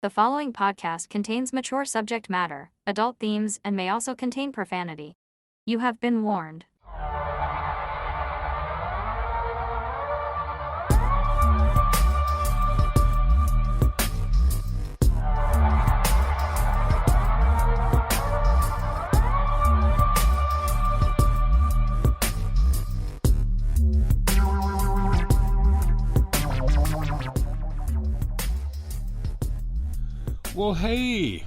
The following podcast contains mature subject matter, adult themes, and may also contain profanity. You have been warned. Well, hey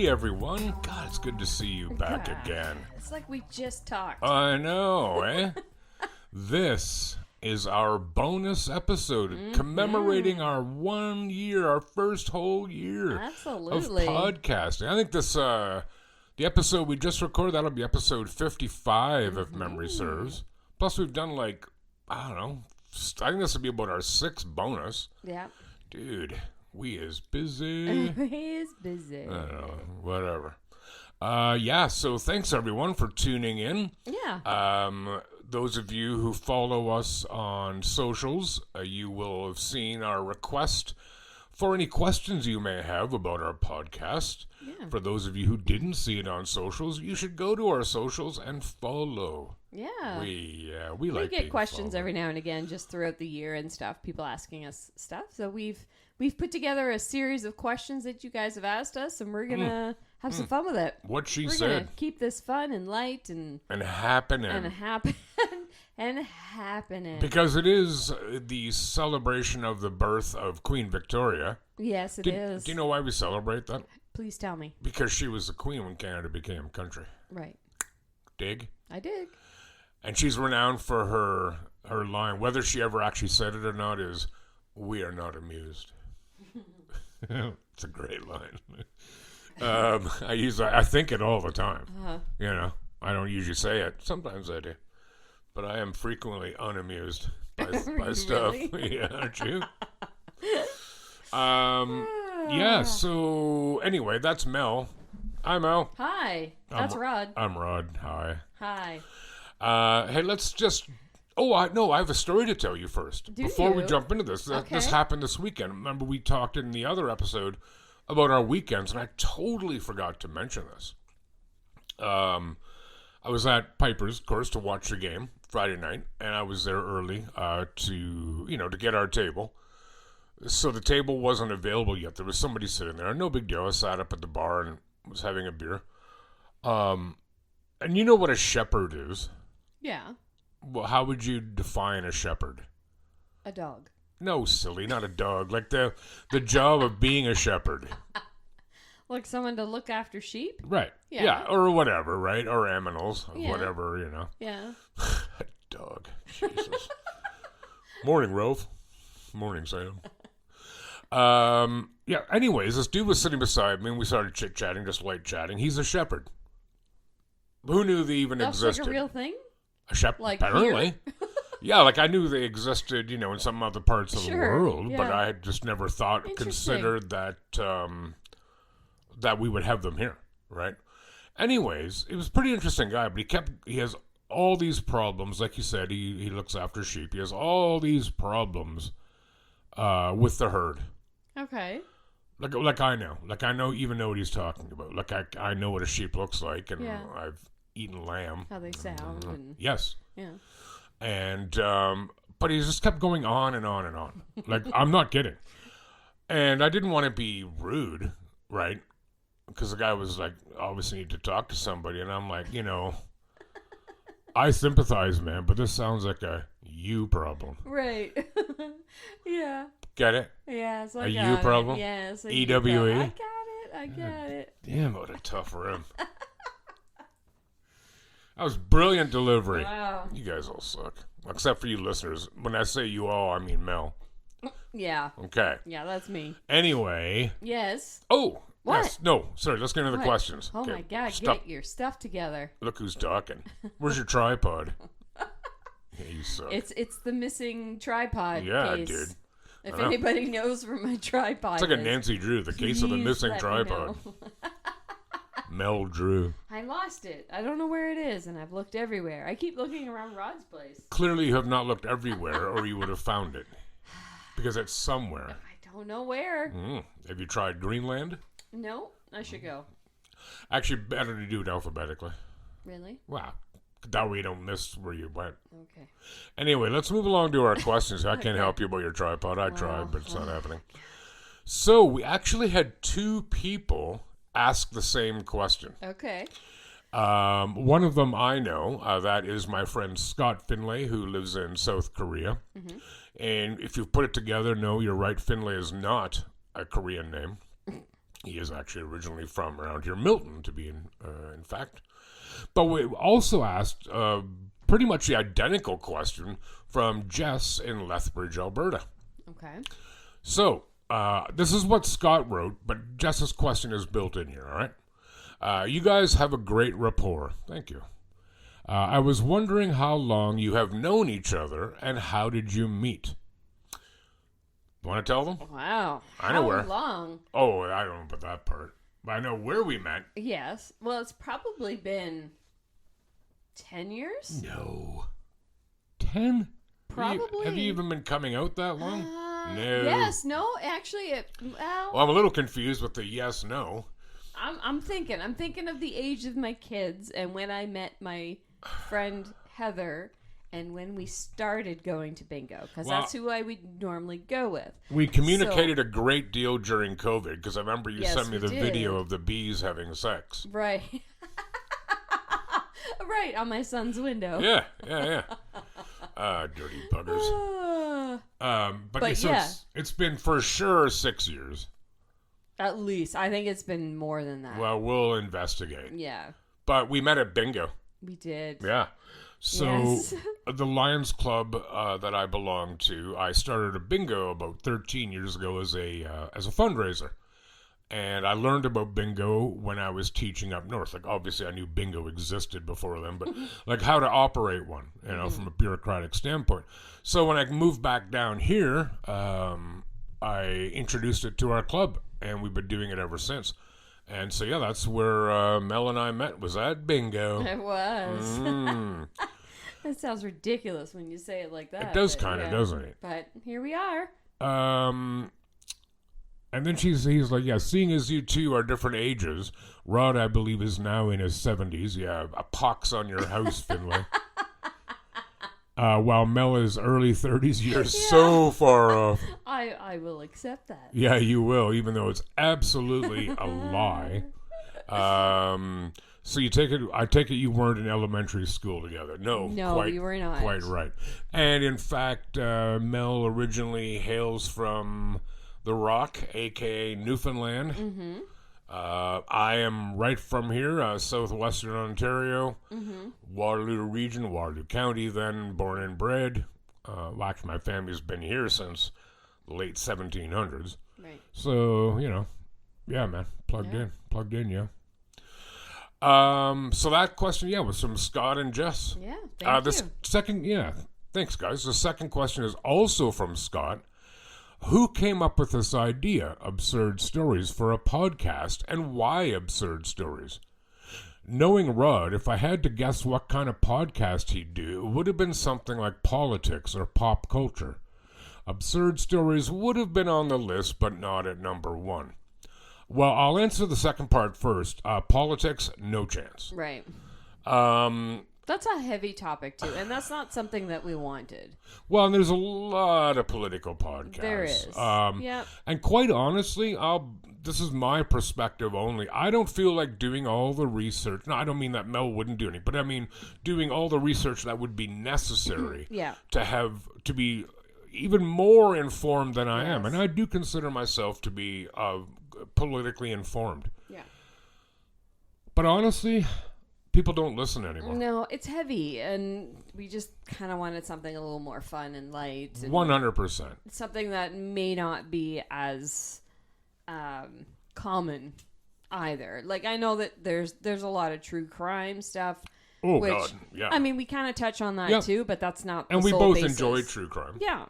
everyone. God, it's good to see you back God, again. It's like we just talked. I know, eh? This is our bonus episode commemorating our 1 year, our first whole year Absolutely. of podcasting. I think this, the episode we just recorded, that'll be episode 55 if memory serves. Plus, we've done I don't know, I think this will be about our 6th bonus. Yeah. Dude, we is busy. He's busy. I don't know, whatever. So thanks everyone for tuning in. Yeah. Those of you who follow us on socials, you will have seen our request for any questions you may have about our podcast. Yeah. For those of you who didn't see it on socials, you should go to our socials and follow. Yeah. We We like get being questions followed. every now and again just throughout the year and stuff, people asking us stuff. So we've put together a series of questions that you guys have asked us, and we're going to have some fun with it. What she We're said. going to keep this fun and light and Happening. and happening. Because it is the celebration of the birth of Queen Victoria. Yes, it is. Do you know why we celebrate that? Please tell me. Because she was the queen when Canada became country. Right. Dig? I dig. And she's renowned for her line, whether she ever actually said it or not, is, "We are not amused." It's a great line. I think it all the time. Uh-huh. You know, I don't usually say it. Sometimes I do. But I am frequently unamused by stuff. Really? Yeah, aren't you? Yeah, so anyway, that's Mel. Hi, Mel. Hi. That's Rod. I'm Rod. Hi. Hi. Hey, let's just... I have a story to tell you first. Do Before we you? jump into this. This Okay. happened this weekend. Remember we talked in the other episode about our weekends, and I totally forgot to mention this. I was at Piper's, of course, to watch the game Friday night, and I was there early to get our table. So the table wasn't available yet. There was somebody sitting there. No big deal. I sat up at the bar and was having a beer. And you know what a shepherd is? Yeah. Well, how would you define a shepherd? A dog. No, silly, not a dog. Like the job of being a shepherd. Like someone to look after sheep? Right. Yeah. Yeah, or whatever, right? Or aminals, Yeah. whatever, you know. Yeah. A dog. Jesus. Morning, Rove. Morning, Sam. Anyways, this dude was sitting beside me and we started chit-chatting, just light chatting. He's a shepherd. Who knew they even That's existed? like a real thing? A shepherd, like apparently. Yeah, like I knew they existed, in some other parts of the Sure, world, but yeah. I had just never considered that that we would have them here, right? Anyways, it was a pretty interesting guy, but he has all these problems. Like you said, he looks after sheep. He has all these problems with the herd. Okay. Like I know even know what he's talking about. Like I know what a sheep looks like, and Yeah. I've eaten lamb. How they sound and Yes. yeah. And but he just kept going on and on and on. Like, I'm not kidding. And I didn't want to be rude, right? Because the guy was like, obviously need to talk to somebody, and I'm like, I sympathize, man, but this sounds like a you problem. Right. Yeah. Get it? Yes, I A got you it. problem? Yes. a EWE? you problem. I got it. Damn, what a tough rim. That was brilliant delivery. Wow. You guys all suck. Except for you listeners. When I say you all, I mean Mel. Yeah. Okay. Yeah, that's me. Anyway. Yes. Oh, What? yes. No, sorry. Let's get into the What? questions. Oh Okay, my God, stop. get your stuff together. Look who's talking. Where's your tripod? Yeah, you suck. It's the missing tripod Yeah, case. dude. If I know. anybody knows where my tripod It's like a is, Nancy Drew, the case of the please missing let me tripod. know. Mel Drew. I lost it. I don't know where it is, and I've looked everywhere. I keep looking around Rod's place. Clearly, you have not looked everywhere, or you would have found it. Because it's somewhere. I Don't know where. Have you tried Greenland? No, I should go. Actually, better to do it alphabetically. Really? Wow. That way you don't miss where you went. Okay. Anyway, let's move along to our questions. I can't help you about your tripod. I tried, but it's not happening. So we actually had 2 people ask the same question. Okay. One of them I know. That is my friend Scott Finlay, who lives in South Korea. And if you put it together, no, you're right. Finlay is not a Korean name. He is actually originally from around here, Milton, to be in fact. But we also asked pretty much the identical question from Jess in Lethbridge, Alberta. Okay. So, this is what Scott wrote, but Jess's question is built in here, all right? You guys have a great rapport. Thank you. I was wondering how long you have known each other and how did you meet? Want to tell them? Wow. I know where. How long? Oh, I don't know about that part. But I know where we met. Yes. Well, it's probably been 10 years? No. 10? Probably. Have you even been coming out that long? No. Yes. No. Actually, Well, I'm a little confused with the yes, no. I'm thinking of the age of my kids and when I met my friend Heather and when we started going to bingo, because that's who I would normally go with. We communicated a great deal during COVID because I remember you sent me the did. video of the bees having sex. Right. Right, on my son's window. Yeah. Dirty buggers. But so yeah. it's been for sure 6 years. At least. I think it's been more than that. Well, we'll investigate. Yeah, But we met at bingo. we did. Yeah. So Yes. the Lions Club that I belong to, I started a bingo about 13 years ago as a fundraiser. And I learned about bingo when I was teaching up north. Like, obviously, I knew bingo existed before then, but like how to operate one, from a bureaucratic standpoint. So when I moved back down here, I introduced it to our club, and we've been doing it ever since. And so, yeah, that's where Mel and I met, was at bingo. It was. Mm. That sounds ridiculous when you say it like that. It does but kind of, yeah. doesn't it? But here we are. And then he's like, yeah, seeing as you two are different ages, Rod, I believe, is now in his 70s. Yeah, a pox on your house, Finlay. While Mel is early 30s, you're so far off. I will accept that. Yeah, you will, even though it's absolutely a lie. So I take it you weren't in elementary school together. No, you were not. Quite right. And in fact, Mel originally hails from The Rock, a.k.a. Newfoundland. Mm-hmm. I am right from here, southwestern Ontario, Waterloo region, Waterloo County, then born and bred. Actually, my family's been here since the late 1700s. Right. So, yeah, man, plugged in, yeah. So that question, was from Scott and Jess. Yeah, thank you. Second, thanks, guys. The second question is also from Scott. Who came up with this idea, Absurd Stories, for a podcast, and why Absurd Stories? Knowing Rod, if I had to guess what kind of podcast he'd do, it would have been something like politics or pop culture. Absurd Stories would have been on the list, but not at number 1. Well, I'll answer the second part first. Politics, no chance. Right. That's a heavy topic, too, and that's not something that we wanted. Well, and there's a lot of political podcasts. There is. Yeah. And quite honestly, this is my perspective only. I don't feel like doing all the research. No, I don't mean that Mel wouldn't do any, but I mean doing all the research that would be necessary to be even more informed than I am. And I do consider myself to be politically informed. Yeah. But honestly, people don't listen anymore. No, it's heavy, and we just kind of wanted something a little more fun and light. And 100%. something that may not be as common either. Like, I know that there's a lot of true crime stuff. Oh, which, God, yeah. I mean, we kind of touch on that too, but that's not. And the we sole both basis. enjoy true crime. Yeah,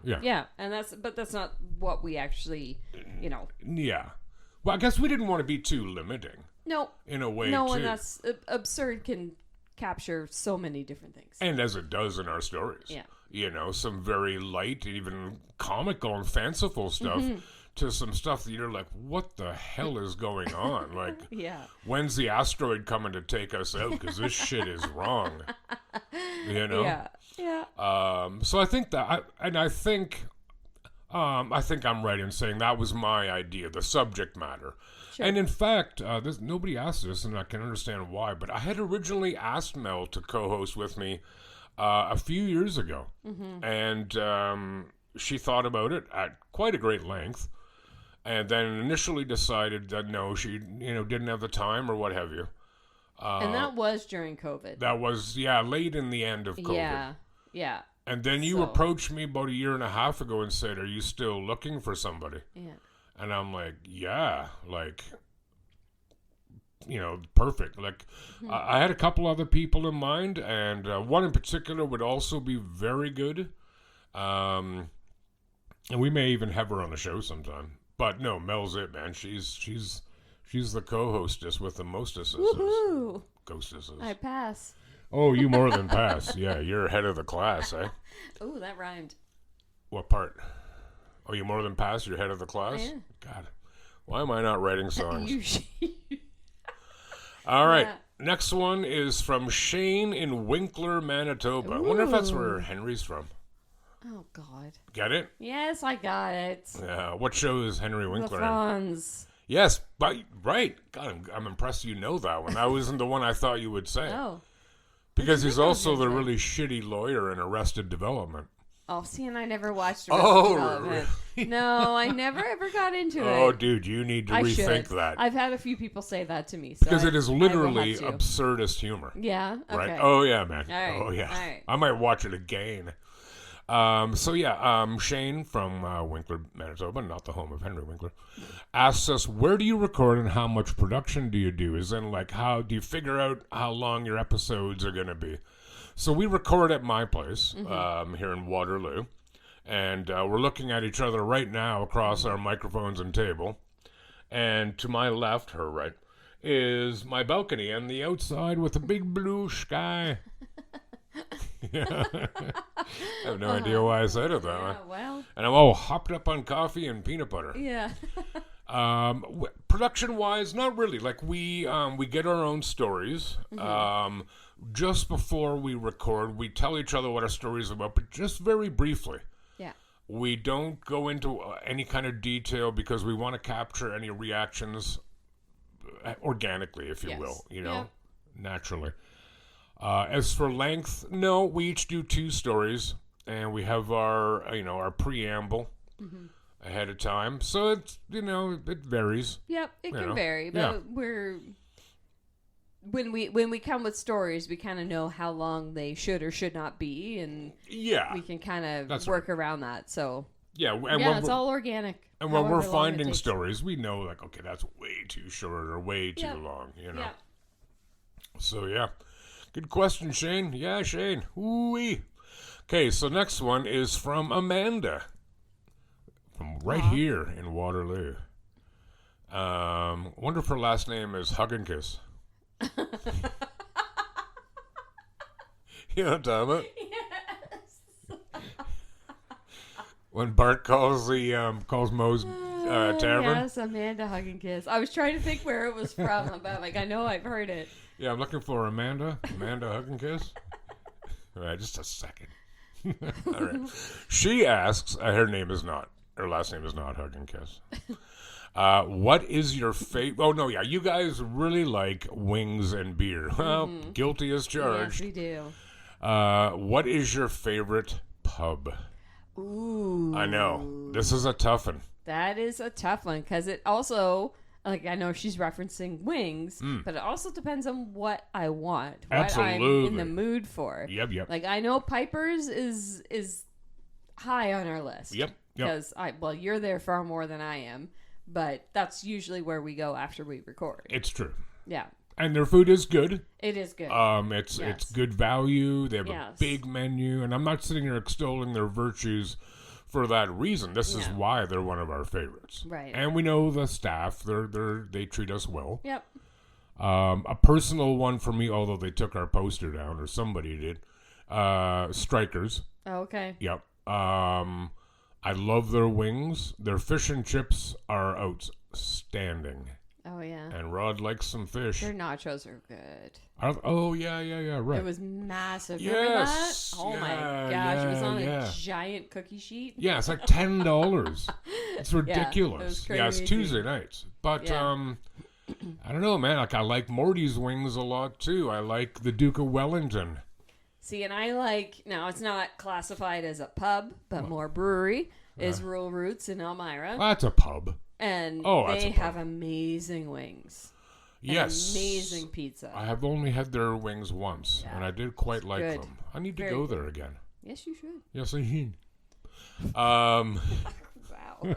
and that's not what we actually, Yeah. Well, I guess we didn't want to be too limiting. No. In a way, no, too. and that's absurd can capture so many different things. And as it does in our stories. Yeah. Some very light, even comical and fanciful stuff to some stuff that you're like, what the hell is going on? Like, Yeah. when's the asteroid coming to take us out? Because this shit is wrong. You know? Yeah. Yeah. So I think that, I think I'm right in saying that was my idea, the subject matter. Sure. And in fact, nobody asked this, and I can understand why, but I had originally asked Mel to co-host with me a few years ago. Mm-hmm. And she thought about it at quite a great length, and then initially decided that no, she didn't have the time or what have you. And that was during COVID. That was, late in the end of COVID. Yeah. Yeah. And then you approached me about a year and a half ago and said, are you still looking for somebody? Yeah. And I'm like, yeah, like, perfect. Like, I had a couple other people in mind, and one in particular would also be very good. And we may even have her on the show sometime. But no, Mel's it, man. She's the co-hostess with the mostesses. Woohoo! Ghostesses. I pass. Oh, you more than pass. Yeah, you're ahead of the class, eh? Ooh, that rhymed. What part? Oh, you more than pass? You're ahead of the class? Yeah. God. Why am I not writing songs? You All right. Yeah. Next one is from Shane in Winkler, Manitoba. I wonder if that's where Henry's from. Oh, God. Get it? Yes, I got it. Yeah. What show is Henry The Winkler in? Fonz. Yes, but right. God, I'm impressed you know that one. That wasn't the one I thought you would say. Oh. Because he's also the into it? really shitty lawyer in Arrested Development. Oh, see, and I never watched Oh, Development. No, I never ever got into it. Oh, dude, you need to I rethink should. that. I've had a few people say that to me. So Because it is I will literally have to. absurdist humor. Yeah? Okay. Right? Oh, yeah, man. All right, Oh, yeah. all right. I might watch it again. Shane from Winkler, Manitoba, not the home of Henry Winkler, asks us, where do you record and how much production do you do? As in, like, how do you figure out how long your episodes are going to be? So we record at my place here in Waterloo, and we're looking at each other right now across our microphones and table. And to my left, her right, is my balcony and the outside with a big blue sky. Yeah. I have no idea why I said it that way. Yeah, well. And I'm all hopped up on coffee and peanut butter. Yeah. Production-wise, not really. Like, we get our own stories. Just before we record, we tell each other what our story is about, but just very briefly. Yeah. We don't go into any kind of detail because we want to capture any reactions organically, if you Yes. will, Yeah. naturally. As for length, no, we each do 2 stories, and we have our preamble ahead of time. So it's, it varies. Yep, it You can know, vary, but when we come with stories, we kind of know how long they should or should not be, and Yeah. we can kind of That's work around that. So Yeah, and yeah, it's all organic. And when we're however long it finding takes. stories, we know, like, okay, that's way too short or way too Yep. long, Yeah. So, yeah. Good question, Shane. Yeah, Shane. Ooh-wee. Okay, so next one is from Amanda. From right here in Waterloo. Wonder if her last name is Hug and Kiss. You know what I'm talking about? Yes. When Bart calls Moe's tavern. Yes, Amanda Hug and Kiss. I was trying to think where it was from, but I know I've heard it. Yeah, I'm looking for Amanda Hug and Kiss. All right, just a second. All right. She asks, her last name is not Hug and Kiss. What is your favorite? Oh, no, yeah. You guys really like wings and beer. Well, guilty as charged. Yes, we do. What is your favorite pub? Ooh. I know. This is a tough one. That is a tough one because it also, like, I know she's referencing wings, but it also depends on what I want, what I'm Absolutely. in the mood for. Yep. Like, I know Piper's is high on our list. Yep. Because you're there far more than I am, but that's usually where we go after we record. It's true. Yeah, And their food is good. it is good. It's Yes. good value. They have a Yes. big menu, and I'm not sitting here extolling their virtues for that reason. This is No. why they're one of our favorites. Right. And we know the staff. They treat us well. Yep. A personal one for me, although they took our poster down, or somebody did. Strikers. Oh, okay. Yep. I love their wings. Their fish and chips are outstanding. Oh, yeah. And Rod likes some fish. Their nachos are good. Oh, yeah, right. It was massive. Yes. Remember that? Oh, my gosh. It was on yeah. a giant cookie sheet. Yeah, it's like $10. It's ridiculous. it was Yeah, it's crazy. Tuesday nights. But, Yeah. I don't know, man. Like, I like Morty's wings a lot, too. I like the Duke of Wellington. See, and I like, now it's not classified as a pub, but more brewery, is Rural Roots in Elmira. Well, that's a pub. And that's they a pub. have amazing wings. and Yes. amazing pizza. I have only had their wings once, Yeah. and I did quite like good. them. I need to Very go good. there again. Yes, you should. Yes, I should. Wow.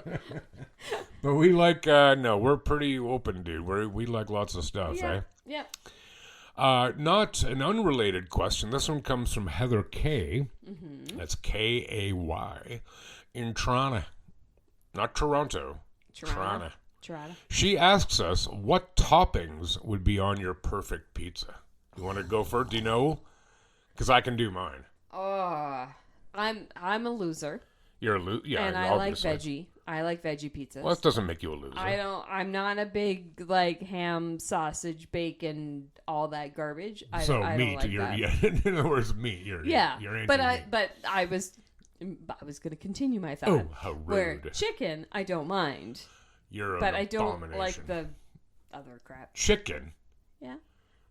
But we like, no, we're pretty open, dude. We like lots of stuff, eh? Yeah. Not an unrelated question. This one comes from Heather K. Mm-hmm. That's Kay in Toronto. Not Toronto. Toronto. Toronto. She asks us, what toppings would be on your perfect pizza? You want to go for it? Do you know? Because I can do mine. Oh, I'm a loser. You're a loser? Yeah, and I obviously. like veggie. I like veggie pizzas. Well, that doesn't make you a loser. I'm not a big like ham, sausage, bacon, all that garbage. I so don't meat. like You're, that. yeah, in other words, meat. You're anti but meat. I was going to continue my thought. Oh, how rude. Where chicken, I don't mind, You're but an I don't abomination. like the other crap. Chicken. Yeah,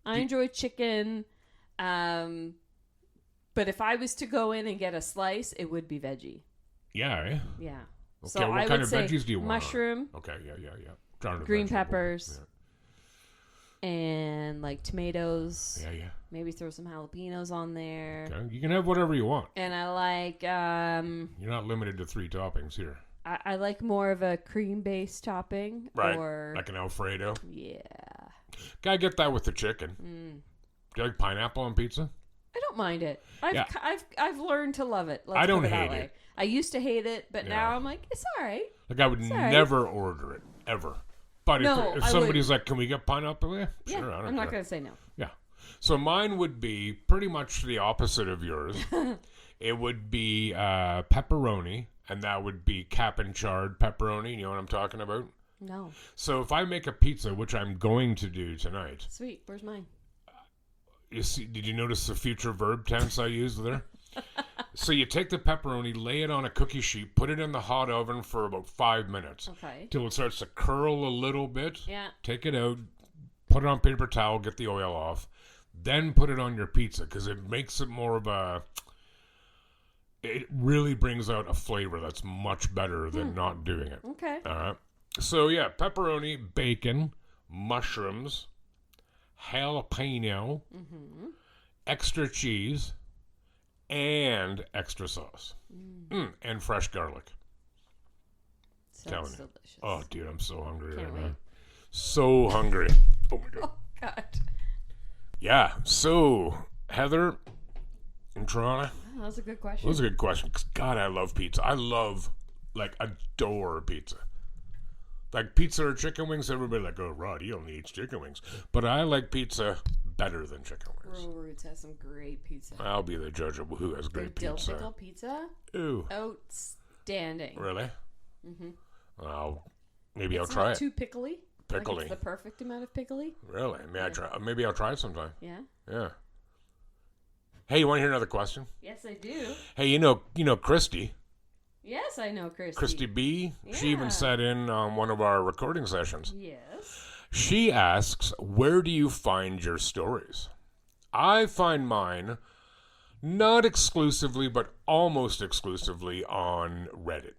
I enjoy chicken. But if I was to go in and get a slice, it would be veggie. Yeah, eh? Yeah. Okay, So what I kind would of say veggies do you want? mushroom, Okay, yeah. Trying to green vegetable. peppers, and like tomatoes. Yeah. Maybe throw some jalapenos on there. Okay. You can have whatever you want. And I like You're not limited to 3 toppings here. I like more of a cream based topping. Right. Or Like an Alfredo. yeah. Gotta get that with the chicken. Do you like pineapple on pizza? I don't mind it. Yeah. I've learned to love it. Let's I don't put it that hate way. it. I used to hate it, but now Yeah. I'm like, it's all right. Like I would Sorry. never order it ever. But No, if I somebody's like, "Can we get pineapple?" Yeah, Yeah, sure. I don't I'm not care. going to say no. Yeah. So mine would be pretty much the opposite of yours. It would be pepperoni, and that would be cap and charred pepperoni. You know what I'm talking about? No. So if I make a pizza, which I'm going to do tonight, Sweet. Where's mine? you see, did you notice the future verb tense I used there? So you take the pepperoni, lay it on a cookie sheet, put it in the hot oven for about 5 minutes. Okay. Till it starts to curl a little bit. Yeah. Take it out, put it on paper towel, get the oil off, then put it on your pizza because it makes it more of a. It really brings out a flavor that's much better than not doing it. Okay. All right. So yeah, pepperoni, bacon, mushrooms, jalapeno, extra cheese, and extra sauce, and fresh garlic. Telling Sounds you. delicious. Oh, dude, I'm so hungry Can't right wait. now. So hungry. Oh my god. God. Yeah. So Heather in Toronto. Oh, that was a good question. That was a good question. 'Cause God, I love pizza. I love, adore pizza. Like pizza or chicken wings, everybody like, oh, Rod, you only eat chicken wings. But I like pizza better than chicken wings. Rural Roots has some great pizza. I'll be the judge of who has Their great dill pizza. pickle pizza, Ooh, outstanding. really? Mm-hmm. Well, maybe It's I'll try not it. too pickly. Like Pickly. it's the perfect amount of pickly. Really? Maybe I'll try it sometime. Yeah. Yeah. Hey, you want to hear another question? Yes, I do. Hey, you know Christy. Yes, I know Christy. Christy B. She even Yeah. sat in on one of our recording sessions. Yes. She asks, where do you find your stories? I find mine not exclusively, but almost exclusively on Reddit.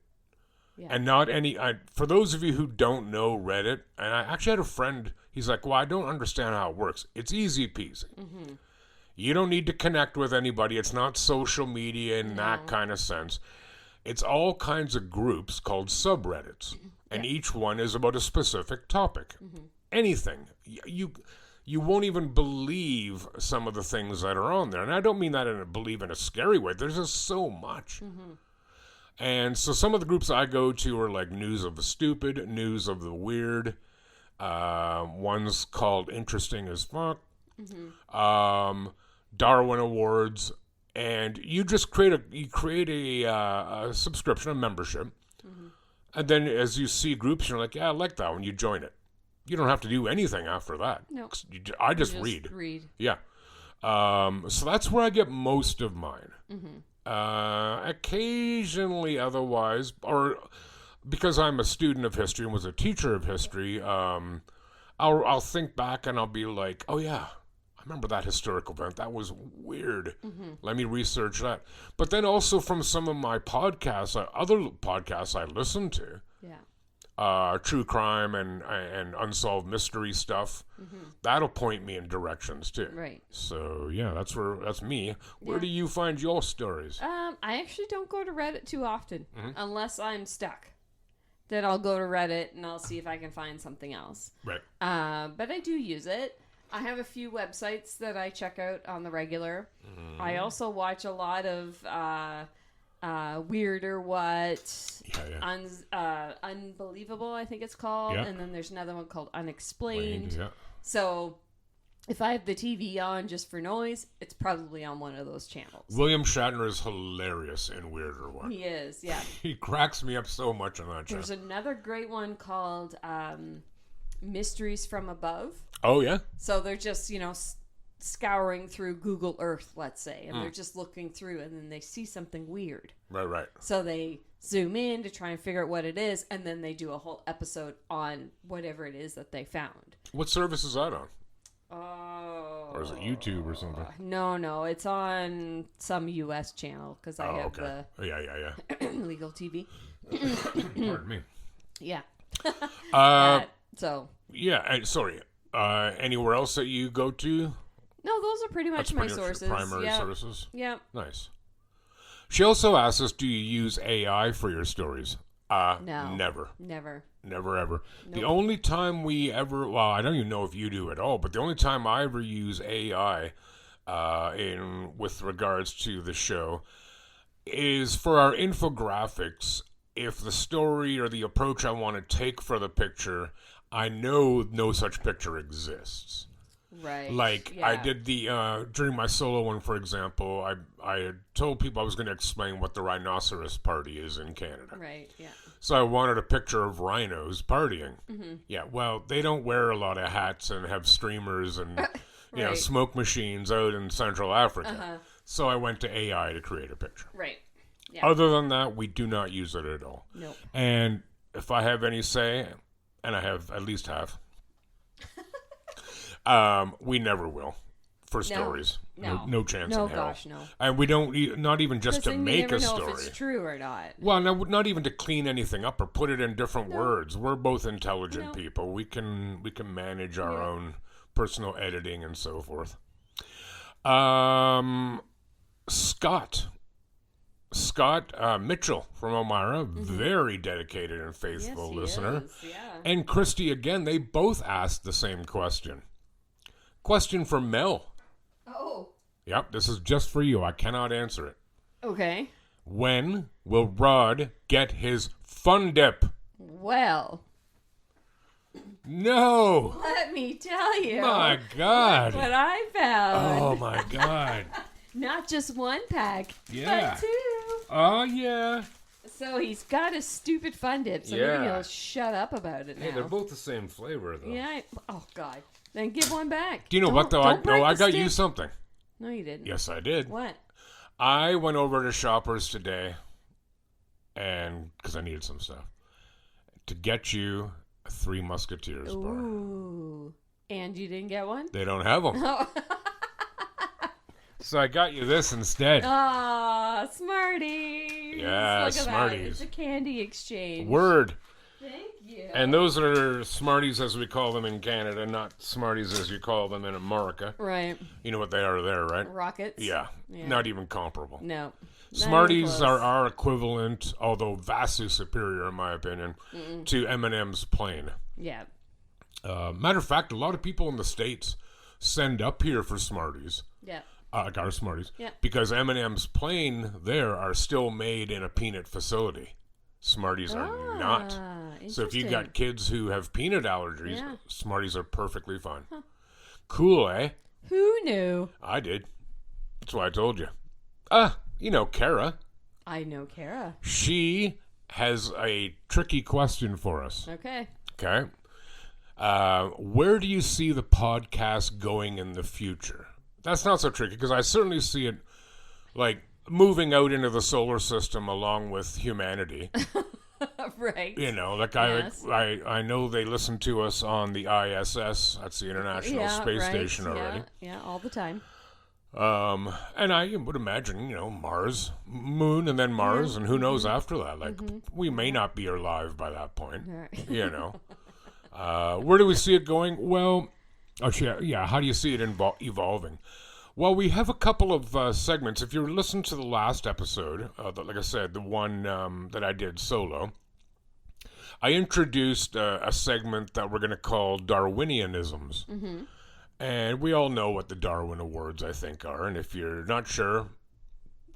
Yeah. And not any, for those of you who don't know Reddit, and I actually had a friend, he's like, well, I don't understand how it works. It's easy peasy. Mm-hmm. You don't need to connect with anybody. It's not social media in that kind of sense. It's all kinds of groups called subreddits, and each one is about a specific topic. Anything. You won't even believe some of the things that are on there. And I don't mean that believe in a scary way. There's just so much. And so some of the groups I go to are like News of the Stupid, News of the Weird. One's called Interesting as Fuck. Darwin Awards. and you just create a subscription, a membership, and then as you see groups, you're like, yeah, I like that one. You join it. You don't have to do anything after that. No. I just read. Yeah. So that's where I get most of mine. Occasionally, otherwise, or because I'm a student of history and was a teacher of history, I'll think back and I'll be like, oh yeah, I remember that historical event. That was weird. Let me research that. But then also from some of my podcasts, other podcasts I listen to, true crime and unsolved mystery stuff, that'll point me in directions too. Right. So yeah, that's me. Where do you find your stories? I actually don't go to Reddit too often unless I'm stuck. Then I'll go to Reddit and I'll see if I can find something else. Right. But I do use it. I have a few websites that I check out on the regular. I also watch a lot of Weird or What, Unbelievable, I think it's called. Yeah. And then there's another one called Unexplained. Yeah. So if I have the TV on just for noise, it's probably on one of those channels. William Shatner is hilarious in Weird or What. He is, yeah. He cracks me up so much on that show. There's another great one called Mysteries from Above. Oh, yeah? So they're just, scouring through Google Earth, let's say, and they're just looking through, and then they see something weird. Right. So they zoom in to try and figure out what it is, and then they do a whole episode on whatever it is that they found. What service is that on? Oh. Or is it YouTube or something? No, it's on some U.S. channel because I have okay. Yeah. the legal TV. Pardon me. Yeah. So. Yeah, sorry. Anywhere else that you go to? No, those are pretty much my sources. Primary sources? Yeah. Nice. She also asks us, do you use AI for your stories? No. Never. Never, ever. Nope. The only time we ever, well, I don't even know if you do at all, but the only time I ever use AI with regards to the show is for our infographics. If the story or the approach I want to take for the picture, I know no such picture exists. Right. Like, I did during my solo one, for example, I had told people I was going to explain what the rhinoceros party is in Canada. Right, yeah. So I wanted a picture of rhinos partying. Yeah, well, they don't wear a lot of hats and have streamers and smoke machines out in Central Africa. So I went to AI to create a picture. Right. Yeah. Other than that, we do not use it at all. Nope. And if I have any say, and I have at least half, we never will for stories. No chance in hell. Gosh, no. And we don't, not even just to make a story. You never know if it's true or not. Well, no, not even to clean anything up or put it in different words. We're both intelligent people. We can manage our own personal editing and so forth. Scott Mitchell from Elmira, very dedicated and faithful listener. And Christy, again, they both asked the same question. Question for Mel. Oh. Yep, this is just for you. I cannot answer it. Okay. When will Rod get his fun dip? Well. No. Let me tell you. My God. What I found. Oh, my God. Not just one pack, Yeah. but two. Oh, yeah. So he's got a stupid fun dip, so maybe he'll shut up about it now. Hey, they're both the same flavor, though. Yeah. Oh, God. Then give one back. Do you know what, though? I got you something. No, you didn't. Yes, I did. What? I went over to Shoppers today, and because I needed some stuff, to get you a Three Musketeers bar. Ooh. And you didn't get one? They don't have them. Oh. So I got you this instead. Aw, Smarties. Yeah, Look at Smarties. That. It's a candy exchange. Word. Thank you. And those are Smarties as we call them in Canada, not Smarties as you call them in America. Right. You know what they are there, right? Rockets? Yeah. Not even comparable. No. Smarties are our equivalent, although vastly superior in my opinion, to M&M's Plain. Yeah. Matter of fact, a lot of people in the States send up here for Smarties. Yeah. Like our Smarties. Yeah. Because M&M's Plain there are still made in a peanut facility. Smarties are not. So if you got kids who have peanut allergies, Smarties are perfectly fine. Huh. Cool, eh? Who knew? I did. That's why I told you. Kara. I know Kara. She has a tricky question for us. Okay. Okay. Where do you see the podcast going in the future? That's not so tricky because I certainly see it like moving out into the solar system along with humanity. Right. Like Yes. I know they listen to us on the ISS. That's the International Space Station already. Yeah, all the time. And I would imagine, Mars, Moon, and then Mars, and who knows after that? Like, we may not be alive by that point. Right. Where do we see it going? Well, how do you see it evolving? Well, we have a couple of segments. If you listened to the last episode, like I said, the one that I did solo, I introduced a segment that we're going to call Darwinianisms. Mm-hmm. And we all know what the Darwin Awards, I think, are. And if you're not sure,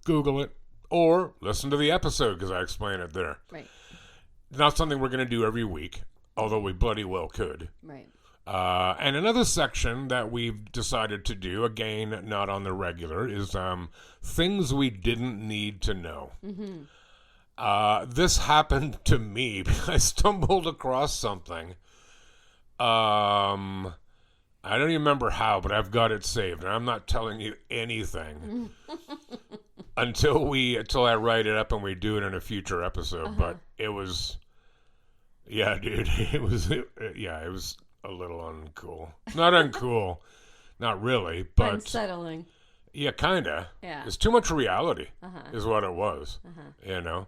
Google it or listen to the episode because I explain it there. Right. Not something we're going to do every week, although we bloody well could. Right. And another section that we've decided to do, again, not on the regular, is things we didn't need to know. Mm-hmm. This happened to me because I stumbled across something. I don't even remember how, but I've got it saved, and I'm not telling you anything until I write it up and we do it in a future episode. But it was, dude, it was a little uncool. Not uncool, not really, but unsettling. Yeah, kinda. Yeah, it's too much reality, is what it was. Yeah.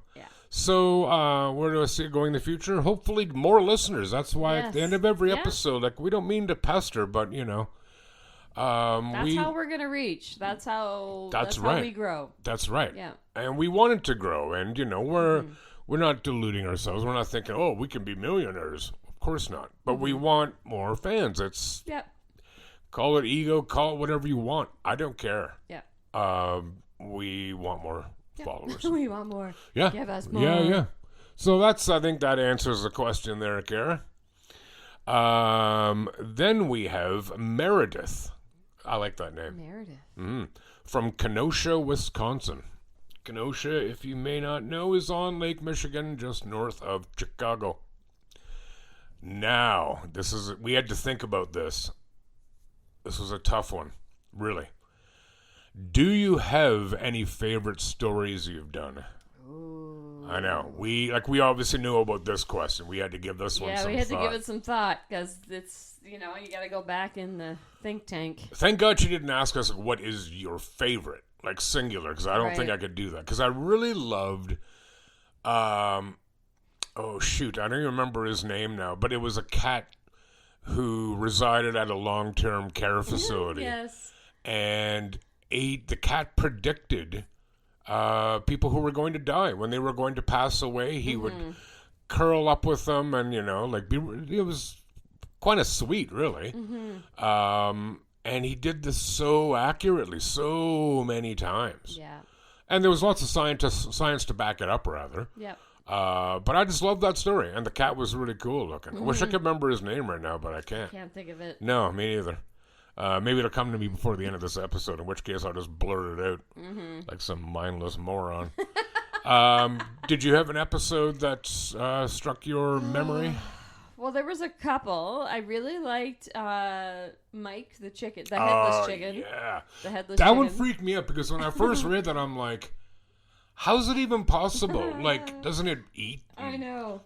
So, where do I see it going in the future? Hopefully more listeners. That's why at the end of every episode, like, we don't mean to pester, but, that's how we're going to reach. That's how we grow. That's right. Yeah. And we wanted to grow, and, we're not deluding ourselves. We're not thinking, oh, we can be millionaires. Of course not. But we want more fans. It's, call it ego, call it whatever you want. I don't care. Yeah. We want more followers. We want more. Yeah. Give us more. Yeah. So I think that answers the question there, Kara. Then we have Meredith. I like that name. Meredith. From Kenosha, Wisconsin. Kenosha, if you may not know, is on Lake Michigan, just north of Chicago. Now, we had to think about this. This was a tough one, really. Do you have any favorite stories you've done? Ooh. I know. We obviously knew about this question. We had to give this one some thought. Yeah, we had to give it some thought because it's, you got to go back in the think tank. Thank God she didn't ask us what is your favorite, like singular, because I don't think I could do that. Because I really loved, oh shoot, I don't even remember his name now, but it was a cat who resided at a long-term care facility. Yes. And the cat predicted people who were going to die. When they were going to pass away, he would curl up with them and, it was kind of sweet, really. And he did this so accurately, so many times. Yeah. And there was lots of science to back it up, rather. Yep. But I just loved that story. And the cat was really cool looking. I wish I could remember his name right now, but I can't. Can't think of it. No, me neither. Maybe it'll come to me before the end of this episode, in which case I'll just blurt it out like some mindless moron. Did you have an episode that struck your memory? Well, there was a couple. I really liked Mike the chicken, the headless chicken. Yeah. The headless that chicken. one freaked me out because when I first read that, I'm like, how's it even possible? Like, doesn't it eat? I know.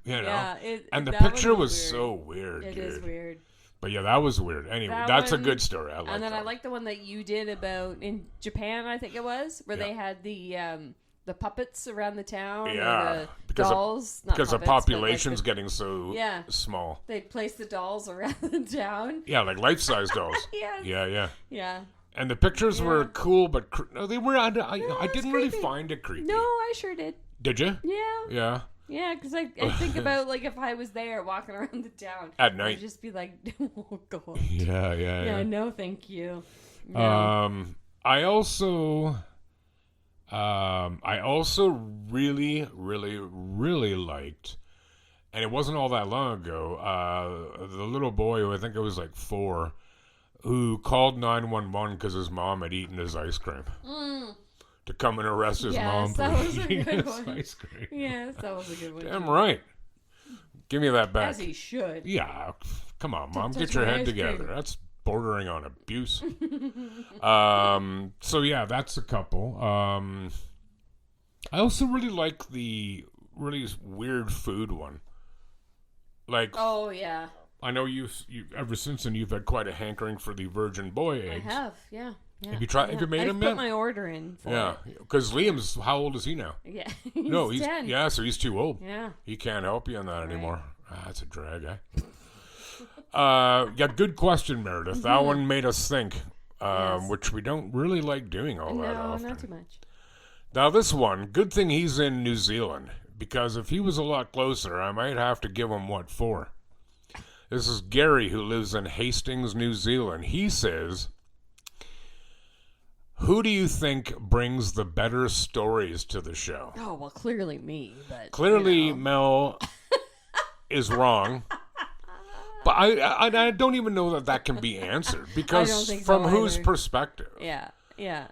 Yeah, and the that picture one was weird. so weird, It dude. is weird. But yeah, that was weird. Anyway, that's a good story. I like that. And then I like the one that you did about in Japan, I think it was, where they had the puppets around the town. Yeah, or the dolls. Because the puppets, population's getting so small. They'd place the dolls around the town. Yeah, like life-size dolls. Yes. Yeah. And the pictures were cool, but no, they were. I didn't really find it creepy. No, I sure did. Did you? Yeah. Yeah. Yeah, because I think about, like, if I was there walking around the town. At night. I'd just be like, oh, God. Yeah, no, thank you. No. I also really, really, really liked, and it wasn't all that long ago, the little boy who I think it was like 4, who called 911 because his mom had eaten his ice cream. to come and arrest his Yes, mom for that was a eating good his one. ice cream. Yes, that was a good one. Damn right. Give me that back. As he should. Yeah, come on, Mom. touch Get your my head ice together. cream. That's bordering on abuse. So yeah, that's a couple. I also really like the really weird food one. Like, Oh yeah, I know you ever since then you've had quite a hankering for the virgin boy I eggs. have. Yeah. Yeah. Have you tried- Yeah. have you made I've them put yet? my order in for Yeah, it. because Liam's how old is he now? Yeah. No, he's 10. yeah, so he's too old. Yeah. He can't help you on that Right. anymore. That's a drag, eh? Yeah, good question, Meredith. That one made us think, Yes. which we don't really like doing all that No, often. not too much. Now, this one, good thing he's in New Zealand, because if he was a lot closer, I might have to give him what for. This is Gary, who lives in Hastings, New Zealand. He says, who do you think brings the better stories to the show? Oh well, clearly me, but Clearly, you know. Mel is wrong. But I don't even know that can be answered, because think from so whose either. perspective? Yeah. Yeah.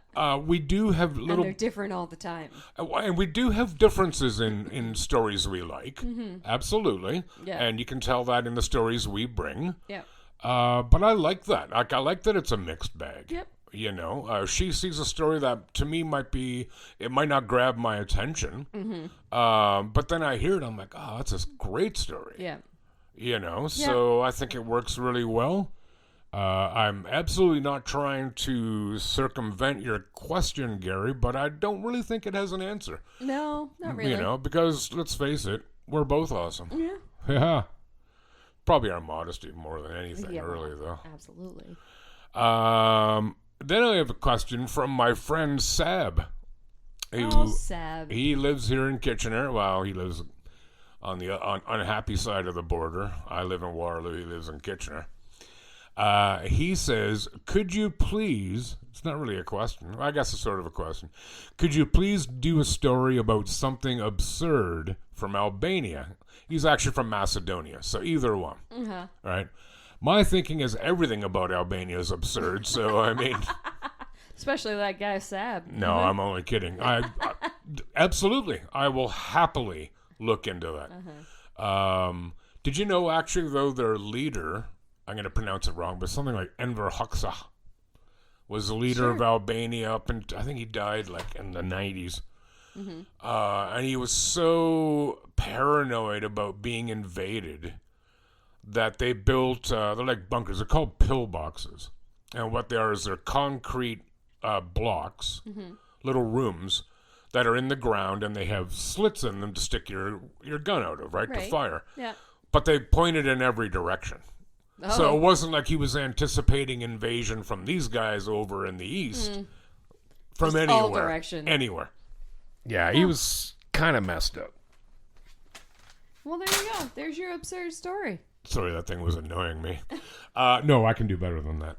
We do have And little they're different all the time. and we do have differences in stories we like. Absolutely. Yeah. And you can tell that in the stories we bring. Yeah. But I like that. I like that it's a mixed bag. Yep. You know, she sees a story that to me it might not grab my attention. But then I hear it, I'm like, oh, that's a great story. Yeah. You know, so I think it works really well. I'm absolutely not trying to circumvent your question, Gary, but I don't really think it has an answer. No, not really. You know, because let's face it, we're both awesome. Yeah. Yeah. Probably our modesty more than anything, Yeah, really, well, though. Absolutely. Then I have a question from my friend Sab. Oh, Sab. He lives here in Kitchener. Well, he lives on the unhappy side of the border. I live in Waterloo. He lives in Kitchener. He says, could you please, it's not really a question, I guess it's sort of a question, could you please do a story about something absurd from Albania? He's actually from Macedonia, so either one. Uh-huh. Right? My thinking is everything about Albania is absurd, so I mean... Especially that guy Sab. No, I'm only kidding. I absolutely, I will happily look into that. Did you know, actually, though, their leader, I'm going to pronounce it wrong, but something like Enver Hoxha was the leader of Albania up and I think he died like in the 90s. And he was so paranoid about being invaded that they built, they're like bunkers, they're called pillboxes. And what they are is they're concrete blocks, little rooms that are in the ground, and they have slits in them to stick your gun out of, right, to Right. fire. Yeah. But they pointed in every direction. Oh. So it wasn't like he was anticipating invasion from these guys over in the east. From Just anywhere. all direction. Anywhere. Yeah, he was kind of messed up. Well, there you go. There's your absurd story. Sorry, that thing was annoying me. No, I can do better than that.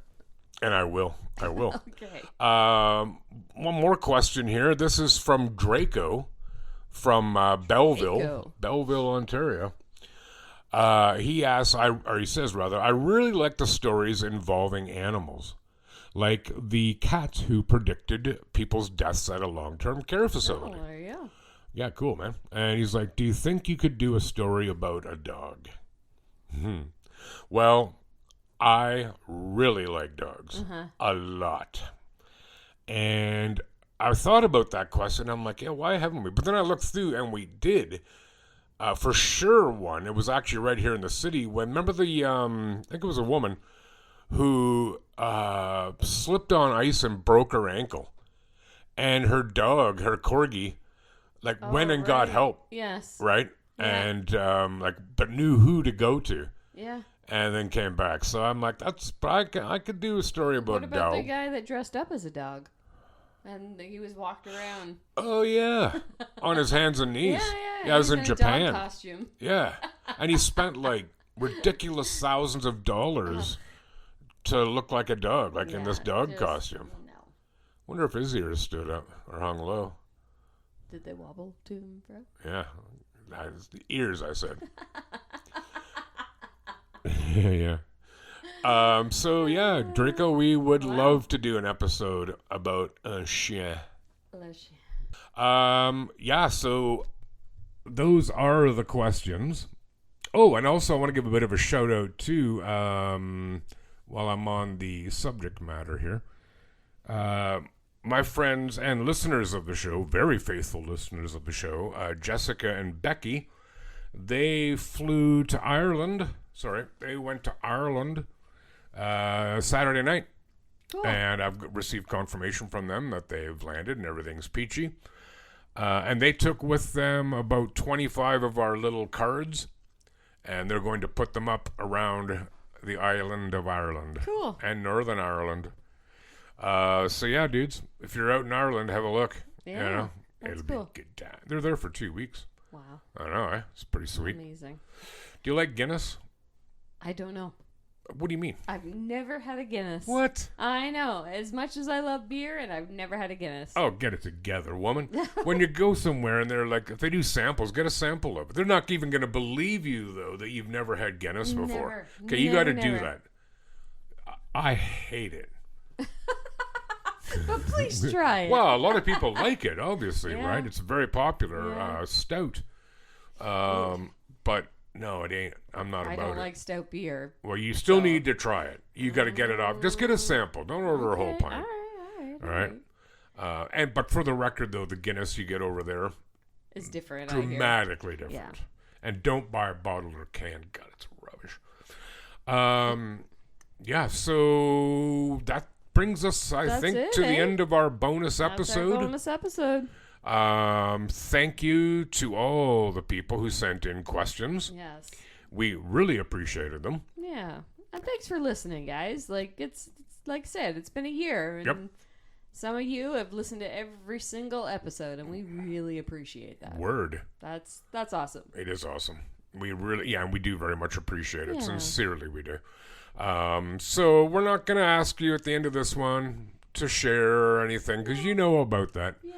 And I will. I will. Okay. One more question here. This is from Draco from Belleville, Draco. Belleville, Ontario. He asks, he says rather, I really like the stories involving animals, like the cat who predicted people's deaths at a long-term care facility. Oh, there you go. Yeah, cool, man. And he's like, do you think you could do a story about a dog? Well, I really like dogs. A lot. And I thought about that question. I'm like, yeah, why haven't we? But then I looked through, and we did. For sure one. It was actually right here in the city. Remember the, I think it was a woman who slipped on ice and broke her ankle. And her dog, her corgi, went and got right. help, Yes. right? Yeah. And but knew who to go to, Yeah. and then came back. So I'm like, I could do a story about What a about dog. the guy that dressed up as a dog? And he was walked around. Oh yeah, on his hands and knees. Yeah. I was He in a Japan. dog costume. Yeah, and he spent like ridiculous thousands of dollars to look like a dog, like in this Yeah, dog just- costume. No. Wonder if his ears stood up or hung low. Did they wobble to him, bro? Yeah, that's the ears. I said. Yeah. So yeah, Draco, we would love to do an episode about un chien. Bless you. Yeah, so those are the questions. Oh, and also I want to give a bit of a shout out too, while I'm on the subject matter here. My friends and listeners of the show, very faithful listeners of the show, Jessica and Becky, they flew to Ireland. They went to Ireland Saturday night. Cool. And I've received confirmation from them that they've landed and everything's peachy. And they took with them about 25 of our little cards, and they're going to put them up around the island of Ireland. Cool. And Northern Ireland. So yeah, dudes, if you're out in Ireland, have a look. Yeah, that's it'll cool. be good time. They're there for 2 weeks. Wow. I know, eh? It's pretty sweet. Amazing. Do you like Guinness? I don't know. What do you mean? I've never had a Guinness. What? I know. As much as I love beer, and I've never had a Guinness. Oh, get it together, woman. When you go somewhere and they're like, if they do samples, get a sample of it. They're not even going to believe you, though, that you've never had Guinness before. Never. Okay, you got to Never, do never. that. I hate it. But please try it. Well, a lot of people like it, obviously, Yeah. right? It's a very popular Yeah. stout. But no, it ain't. I'm not I about don't it. like stout beer. Well, you still need to try it. You got to get it off. Just get a sample. Don't order a whole Okay, pint. All All right. But for the record, though, the Guinness you get over there, It's different. I hear. dramatically different. Yeah. And don't buy a bottle or can. God, it's rubbish. Yeah, so that brings us, I That's think, it, to the eh? end of our bonus That's our episode. bonus episode. Thank you to all the people who sent in questions. Yes. We really appreciated them. Yeah. And thanks for listening, guys. Like it's like I said, it's been a year, and Yep. some of you have listened to every single episode, and we really appreciate that. Word. That's awesome. It is awesome. We really, and we do very much appreciate it. Yeah. Sincerely, we do. So we're not going to ask you at the end of this one to share or anything, because you know about that. Yeah.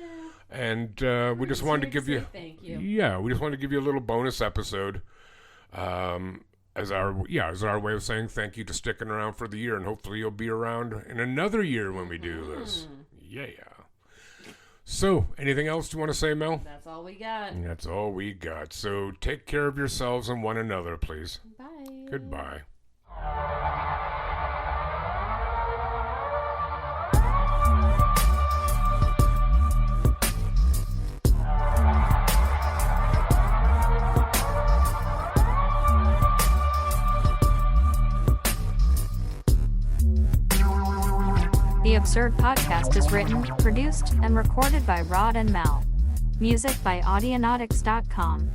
And we just wanted to give you, Thank you. yeah, we just wanted to give you a little bonus episode, as our way of saying thank you to sticking around for the year, and hopefully you'll be around in another year when we do this. Yeah. So, anything else you want to say, Mel? That's all we got. That's all we got. So take care of yourselves and one another, please. Bye. Goodbye. The Absurd Podcast is written, produced, and recorded by Rod and Mel. Music by Audionautics.com.